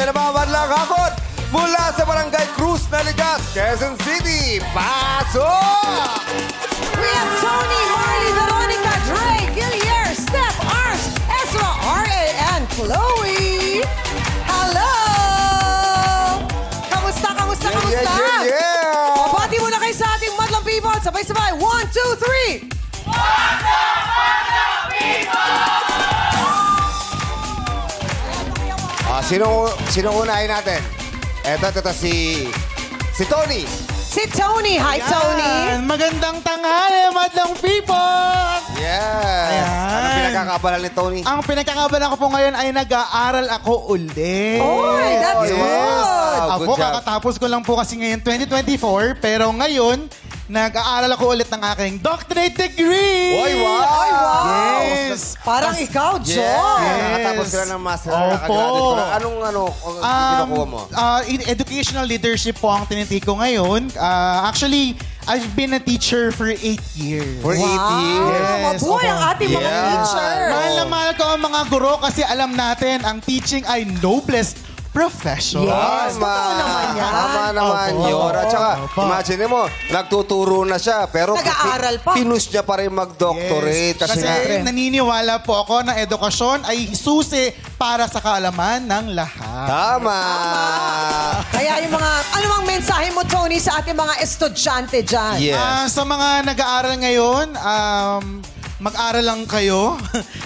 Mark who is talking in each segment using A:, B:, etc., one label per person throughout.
A: na namamadlang hapon mula sa Barangay Cruz, Naligas, Quezon City. Pasok!
B: We have Tony, Marley, Veronica, Dre, Gillier, Steph, Ars, Ezra, R.A., and Chloe. Hello! Kamusta?
A: Yeah!
B: Pabati muna kayo sa ating madlang people. Sabay-sabay. 1, 2, 3!
A: Sino unahin natin? Ito si Tony.
B: Si Tony. Hi, Tony.
C: Magandang tanghali, madlang people!
A: Yes.
C: Ayan.
A: Ano pinagkakabalan ni Tony?
C: Ang pinagkakabalan ko po ngayon ay nag-aaral ako ulit.
B: Oy, that's
A: Yes.
B: good.
A: Wow,
C: Apo,
A: good job.
C: kakatapos ko lang po kasi ngayon 2024, pero ngayon, nag-aaral ako ulit ng aking doctorate degree!
A: Oy, wow!
B: Ay, wow.
C: Yes!
B: Parang ikaw, John.
A: Yes. Nakatapos ka na ng master.
C: Opo.
A: Nakagraduate ka na. Anong kinukuha mo?
C: In educational leadership po ang tinitake ko ngayon. Actually, I've been a teacher for 8 years.
A: For 8 years.
C: Yes,
B: Mabuhay ang
C: opo.
B: ating mga
A: Yeah.
B: teachers.
C: Mahal na mahal ko ang mga guro kasi alam natin, ang teaching ay noblest profession.
B: Yes, totoo naman yan.
A: Tama naman
C: Opo.
A: yun. At saka,
C: Opo.
A: imagine mo, nagtuturo na siya, pero
B: Nag-aaral pa.
A: pinus niya pa rin mag-doctorate.
C: Kasi naniniwala po ako na edukasyon ay susi para sa kaalaman ng lahat.
A: Tama.
B: Kaya yung mga, ano mang mensahe mo, Tony, sa ating mga estudyante dyan?
A: Yes.
C: Sa mga nag-aaral ngayon, mag-aral lang kayo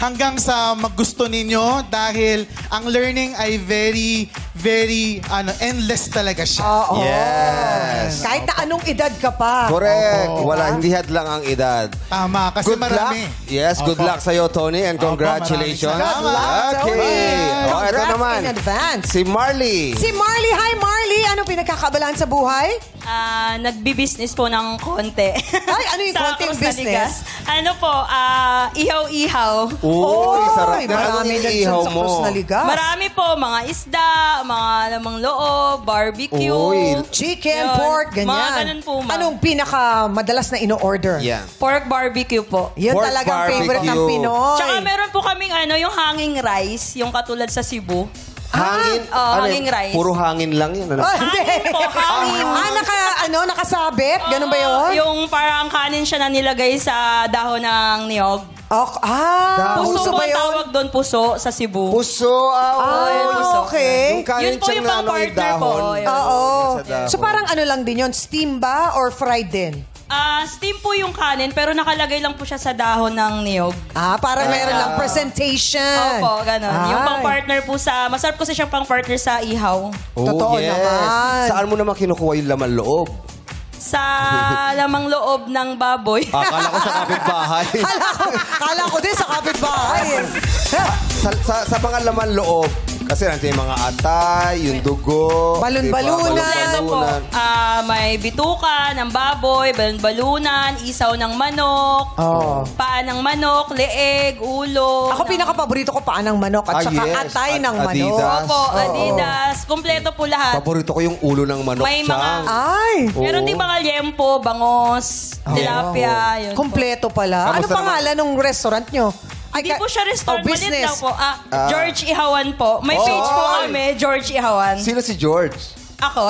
C: hanggang sa maggusto ninyo dahil ang learning ay very endless talaga siya.
B: Oo.
A: Yes.
B: Kahit na anong edad ka pa.
A: Correct. Wala, hindi hadlang ang edad.
C: Tama, kasi
A: Good
C: marami.
A: luck. Yes, good luck sa'yo, Tony, and congratulations.
C: maraming
B: Good luck,
A: Okay.
B: Tony.
A: Oh, ito
B: Congrats
A: naman.
B: in advance.
A: Si Marley.
B: Si Marley. Hi, Marley. Anong pinagkakabalaan sa buhay?
D: Nagbi-business po ng konti.
B: Ay, ano yung
D: Sa
B: konting
D: Cruz na
B: business?
D: Ligas. Ano po, ihaw-ihaw.
A: Uy, sarap na.
B: marami
A: Anong
B: dyan
A: iihaw
B: sa
A: mo?
B: Cruz na Ligas.
D: Marami po, mga isda, mga lamang loob, barbecue.
A: Uy.
B: Chicken,
D: Yun.
B: pork, ganyan.
D: Mga ganun po, ma'am.
B: Anong pinaka madalas na ino-order?
A: Yan.
D: Pork barbecue po.
B: Yan
A: Pork
B: talagang favorite ng
A: barbecue.
B: Pinoy.
D: Tsaka meron po kaming yung hanging rice, yung katulad sa Cebu.
A: Hangin?
D: hanging rice.
A: Puro hangin lang yan. Ano?
B: Oh, hindi.
D: Hangin po, hangin.
B: Nakasabit? Ganun ba yun?
D: Yung parang kanin siya na nilagay sa dahon ng niyog.
B: Puso
D: Puso po
B: ba
D: ang
B: yun?
D: tawag doon, puso, sa Cebu.
A: Puso.
D: puso.
B: Okay.
A: Yung kanin
D: Yun po
A: siyang
D: yung pang
A: na,
D: partner po.
A: dahon.
D: Yun.
B: Oo.
A: Sa dahon.
B: So parang ano lang din yun? Steam ba or fried din?
D: Steam po yung kanin, pero nakalagay lang po siya sa dahon ng niyog.
B: Parang meron lang presentation.
D: Opo, ganun. Yung
B: Ay.
D: pang-partner po masarap kasi siyang pang-partner sa ihaw.
A: Oh,
B: Totoo naman.
A: Saan mo naman kinukuha yung laman loob?
D: Sa lamang loob ng baboy.
A: Akala ko sa kapitbahay.
B: Kala ko din sa kapitbahay.
A: sa mga laman loob, kasi nandiyan yung mga atay, yung dugo.
B: Balon-balunan.
D: Ito po, may bituka ng baboy, balon-balunan, isaw ng manok, paa ng manok, leeg, ulo.
B: Ako pinaka-paborito ko paa ng manok at saka
A: yes.
B: atay ng manok.
A: Adidas.
D: Opo, Adidas. Kompleto po lahat.
A: Paborito ko yung ulo ng manok.
D: May
A: Chang.
B: Ay!
D: Meron din mga liempo, bangos, tilapia. Yun po.
B: Kompleto pala. Ano
A: Kamusta
B: pangalan ng restaurant nyo?
D: Hindi po siya restaurant. Maliit
B: business.
D: lang po. George Ihawan po. May page po kami, George Ihawan.
A: Sino si George?
D: Ako.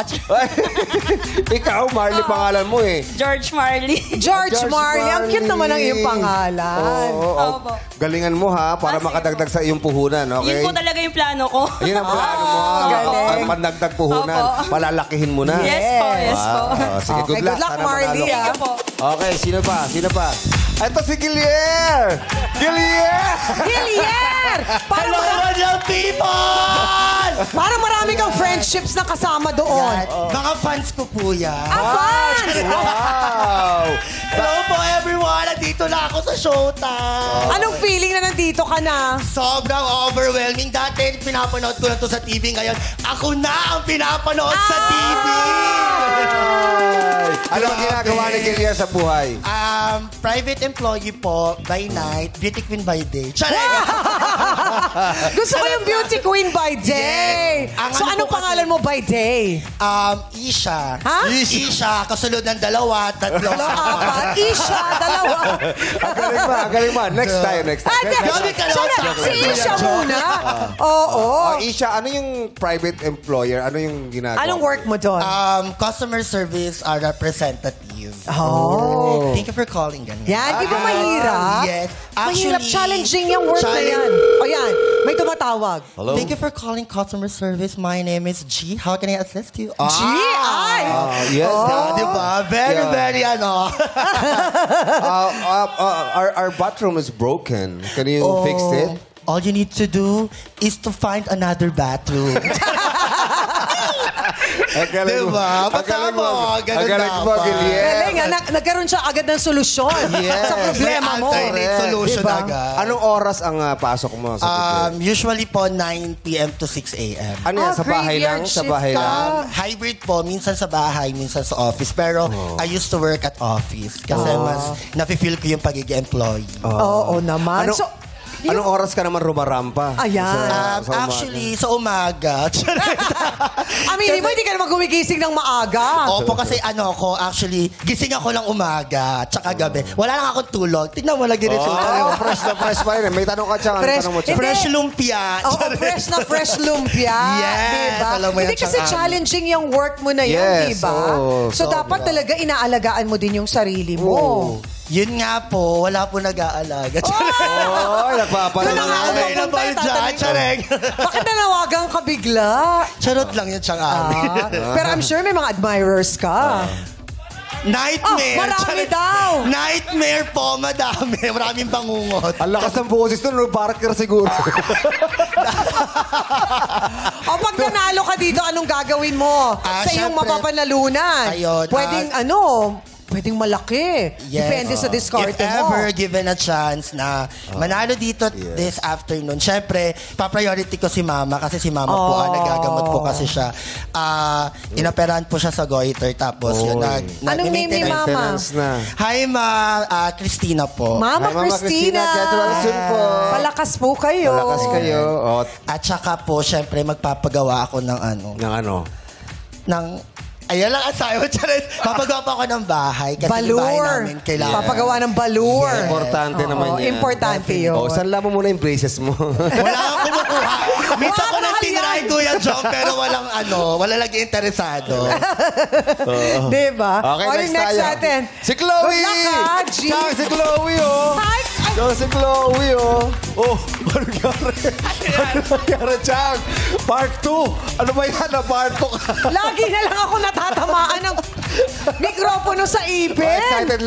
A: Ikaw, Marley pangalan mo eh.
D: George Marley.
B: George Marley. Ang cute naman ang iyong
A: Marley.
B: pangalan.
D: Opo.
A: Galingan mo ha, para
D: sige
A: makadagdag sa iyong puhunan, okay?
D: Yun po talaga yung plano ko.
A: Ayun ang plano mo.
B: galing.
A: Para mandagdag puhunan,
D: Opo.
A: palalakihin mo na.
D: Yes po, yes po.
A: Sige,
B: Okay, good luck,
A: Sana
B: Marley,
A: manalo ka.
D: Thank you po.
A: Okay, sino pa? Sino pa? Ito si Gillier! Gillier!
B: Gillier! Parang,
C: Madlang people!
B: parang marami kang friendships na kasama doon.
C: Mga fans ko po yan.
B: Fans!
A: Wow!
C: Hello po everyone! Nandito na ako sa Showtime!
B: Anong feeling na nandito ka na?
C: Sobrang overwhelming. Dati, pinapanood ko lang to sa TV. Ngayon, ako na ang pinapanood sa TV!
A: Ano ang ginagawa ni Gillier sa buhay?
E: Private employee po by night, beauty queen by day.
B: Gusto ko yung beauty queen by day.
E: Yes. Ang
B: So
E: ano
B: anong
E: po kasi-
B: pangalan pangalan mo by day?
E: Isha.
B: Ha?
E: Isha, kasunod ng 2, 3.
B: 4, Isha, 2.
A: Ang galing mo. Next time.
E: Gabi ka naman
B: Si Isha muna. Oo.
A: Isha, ano yung private employer? Ano yung ginagawa?
B: Anong work mo doon?
E: Customer service representative.
B: Oh.
E: Thank you for calling. Ganyan.
B: Yan, di ba mahirap?
E: Yes.
B: Mahirap, challenging yung work na yan. O yan, may tumatawag.
A: Hello?
E: Thank you for calling customer service. My name is G. How can I assist you?
B: G.I.
A: Yes.
E: Diba? Very,
A: Our bathroom is broken. Can you fix it?
E: All you need to do is to find another bathroom.
A: Ang galing mo.
E: Diba?
A: Ang galing mo.
E: Ganun
A: Ang galing mo,
E: dapat.
A: Gillian.
B: Galing, nagkaroon siya agad ng solusyon sa problema mo.
E: May alternate solution
B: Diba?
E: agad.
A: Anong oras ang pasok mo sa building?
E: Usually po 9 p.m. to 6 a.m.
A: Ano yan? Sa bahay lang?
B: graveyard
A: Sa
B: shift
A: bahay
B: ka.
A: lang?
E: Hybrid po, minsan sa bahay, minsan sa office. Pero I used to work at office kasi mas nafe-feel ko yung pagiging employee.
B: Oo naman.
A: Ano-
B: So,
A: Anong oras ka naman rumarampa?
B: Ayan.
A: Sa umaga?
E: Actually, sa umaga.
B: aminin mo, hindi ka naman gumigising ng maaga.
E: Opo, kasi actually, gising ako ng umaga, tsaka gabi. Wala lang akong tulog. Tignan mo lagi resulta.
A: Fresh na fresh pa rin. May tanong ka, Chang. Ano
B: Fresh.
A: tanong mo, Chang?
E: Fresh lumpia.
B: Oo, fresh lumpia.
E: Yes,
B: Diba?
E: alam mo yan,
B: Hindi kasi
E: Chang.
B: challenging yung work mo na yan,
A: Yes,
B: diba?
A: oo,
B: So, dapat talaga inaalagaan mo din yung sarili mo.
E: Yun nga po, wala po nag-aalaga.
A: Oh, nagpapalang
B: Doon na nga ako
E: Available
B: pupunta,
E: dyan,
B: tatanungin ko.
E: Chareng.
B: Bakit nanawagan ka bigla?
E: Charot lang yun, Chang Ami.
B: Pero I'm sure may mga admirers ka.
E: Nightmare.
B: marami
E: Chareng.
B: daw.
E: Nightmare po, madami. Maraming bangungot.
A: Ang lakas ng boses doon. Parker siguro.
B: O pag nanalo ka dito, anong gagawin mo? Sa iyong
E: syempre.
B: mapapanalunan.
E: Ayun,
B: Pwedeng malaki.
E: Yes.
B: Depende sa diskarte
E: If
B: mo.
E: ever given a chance na manalo dito this afternoon, syempre, pa-priority ko si Mama kasi si Mama po, nagagamot po kasi siya. Inoperahan po siya sa goiter tapos yun,
B: Anong name ni Mama?
A: Maintenance na.
E: Hi, Christina po.
B: Mama
A: Hi, Mama
B: Christina.
A: Christina. Get well soon po.
B: Palakas po kayo.
A: Malakas kayo. Oh,
E: At saka po, syempre, magpapagawa ako ng ayan lang ang sayo. Papagawa pa ako ng bahay. Kasi yung bahay
B: Balur.
E: namin kailangan.
B: Papagawa ng balur.
A: importante
B: Oo,
A: naman yan.
B: importante yun.
A: Oh, sanla mo muna yung braces mo.
E: Wala akong kumukuha. Minsan ko
B: Mahal
E: nang tinry
B: yan.
E: Kuya Jong, pero wala lagi interesado.
B: Diba?
A: Okay,
B: O, yung next
A: tayo.
B: natin.
A: Si Chloe!
B: Good luck, ha, G.
A: Chang, si Chloe, oh!
B: Hi!
A: Chang, si Chloe, oh! Oh, ano nangyari? Ano nangyari, Chang? Part 2! Ano ba yan? Na part 2 ka?
B: Lagi na lang ako natatamaan ng mikropono sa ipin.
A: Excited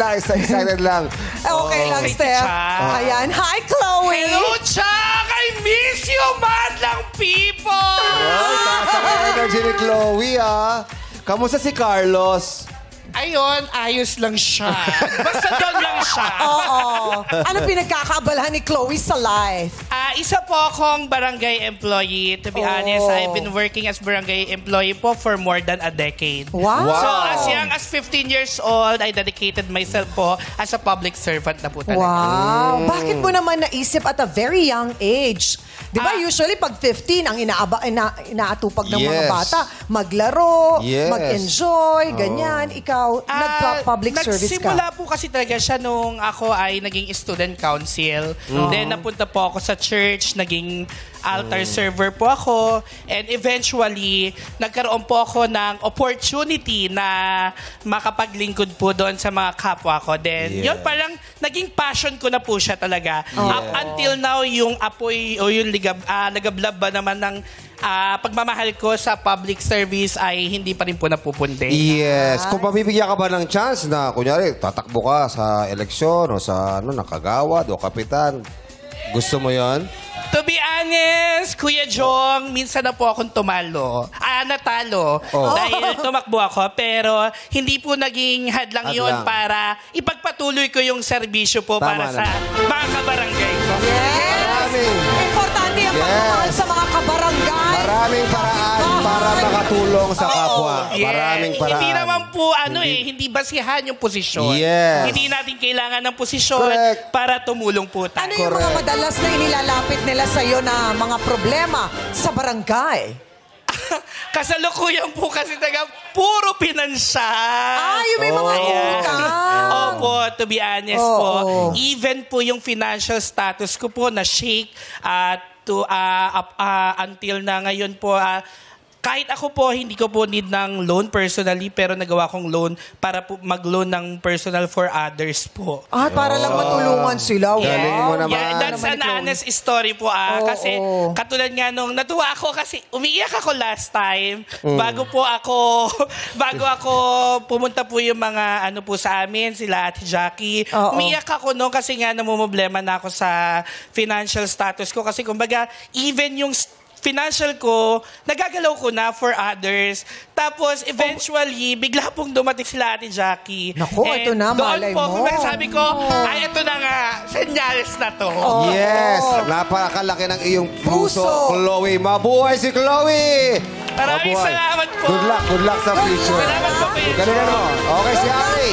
A: lang.
B: Okay lang, Steph. Ayan. Hi, Chloe.
F: Hello, Chang! I miss you, madlang people!
A: Ay, taas ang energy ni Chloe, ah. Kamusta si Carlos?
F: Ayun, ayos lang siya. Basta doon lang siya.
B: Oo. Ano pinagkakaabalahan ni Chloe sa life?
F: Isa po akong barangay employee. To be honest, I've been working as barangay employee po for more than a decade.
B: Wow.
F: So, as young as 15 years old, I dedicated myself po as a public servant na po talaga.
B: Wow. Bakit mo naman naisip at a very young age? Di ba usually pag 15 ang inaatupag ng mga
A: Yes.
B: bata, maglaro,
A: Yes.
B: mag-enjoy, ganyan. Ikaw, nagpa-public service ka.
F: Nagsimula po kasi talaga siya nung ako ay naging student council. Then napunta po ako sa church, naging altar server po ako. And eventually, nagkaroon po ako ng opportunity na makapaglingkod po doon sa mga kapwa ko. Then, yun parang naging passion ko na po siya talaga. Up until now, yung apoy o yung lagablab ba naman ng pagmamahal ko sa public service ay hindi pa rin po napupundi.
A: Yes. Kung pabibigyan ka ba ng chance na, kunyari, tatakbo ka sa eleksyon o sa nakagawad o kapitan, gusto mo yon?
F: To be honest, Kuya Jong, minsan na po akong natalo. Dahil tumakbo ako. Pero hindi po naging hadlang yun para ipagpatuloy ko yung serbisyo po para sa mga kabarangay ko.
B: Yes! Importante ang pagmamahal sa mga kabarangay.
A: Maraming paraan para makatulong sa kapwa.
F: Yeah.
A: Maraming paraan.
F: Hindi naman po, hindi basihan yung posisyon.
A: Yes.
F: Hindi natin kailangan ng posisyon
A: Correct.
F: para tumulong po tayo.
B: Ano yung mga madalas na inilalapit nila sa'yo na mga problema sa barangay?
F: kasalukuyan po kasi puro pinansyal.
B: Yung may mga utang.
F: Opo, to be honest po. Even po yung financial status ko po na-shake until na ngayon po. Kahit ako po, hindi ko po need ng loan personally, pero nagawa kong loan para po mag-loan ng personal for others po.
B: Para lang matulungan sila. Wow.
A: Galing mo naman.
F: Yeah, that's an honest story po. Kasi katulad nga nung natuwa ako kasi umiiyak ako last time bago ako pumunta po yung mga ano po sa amin, sila Ate Jackie. Umiiyak ako no kasi nga namumblema na ako sa financial status ko kasi kumbaga even yung financial ko, nagagalaw ko na for others. Tapos, eventually, bigla pong dumating sila Ate Jackie.
B: Naku, ito na, malay mo.
F: Doon po, sabi ko, ay, ito na nga, senyales na to.
A: Yes! Napakalaki ng iyong puso, Chloe. Mabuhay si Chloe!
F: Maraming
A: Mabuhay.
F: salamat po.
A: Good luck sa future.
F: Salamat po, Kuya
A: Galingan mo. Okay, si Ari.